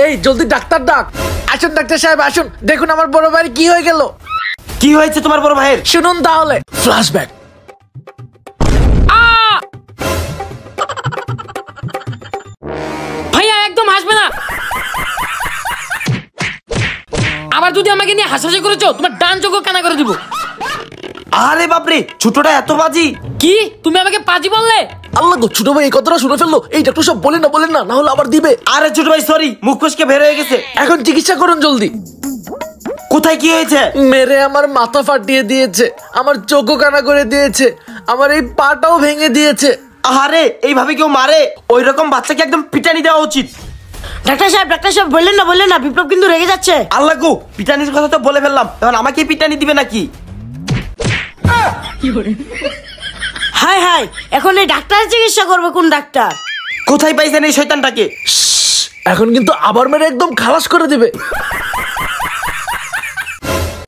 এই জলদি ডাক্তার ডাক। আসুন ডাক্তার সাহেব আসুন, দেখুন আমার বড় ভাইয়ের কি হয়ে গেল। কি হয়েছে তোমার বড় ভাইয়ের? শুনুন তাহলে। ফ্ল্যাশব্যাক। ভাইয়া একদম হাসবে না। আবার যদি আমাকে নিয়ে হাসাহাসি করেছো তোমার ডান চোখ কানা করে দিব। আরে বাপরে, ছোটটা এত বাজি। কি তুমি আমাকে পাজি বললে? আল্লাহ গো, ছোট ভাই এই কথাটা শুনে ফেললো। এই ডাক্তার সব বলেন না, না হলে আবার দিবে। আরে ছোট ভাই সরি, মুখ ফসকে বের হয়ে গেছে। এখন চিকিৎসা করুন জলদি। কোথায় কি হয়েছে? মেরে আমার মাথা ফাটিয়ে দিয়েছে, আমার চোখও কানা করে দিয়েছে, আমার এই পাটাও ভেঙে দিয়েছে। আরে এইভাবে কেউ মারে? ওই রকম বাচ্চাকে একদম পিটানি দেওয়া উচিত। ডাক্তার সাহেব বললেন না, বিপ্লব কিন্তু রেগে যাচ্ছে। আল্লাহ গো, পিটানির কথা তো বলে ফেললাম, এখন আমাকে পিটানি দিবে নাকি? হাই এখন এই ডাক্তার চিকিৎসা করবে কোন ডাক্তার? কোথায় পাইছেন এই শয়তানটাকে? এখন কিন্তু আবার মেরে একদম খালাস করে দিবে।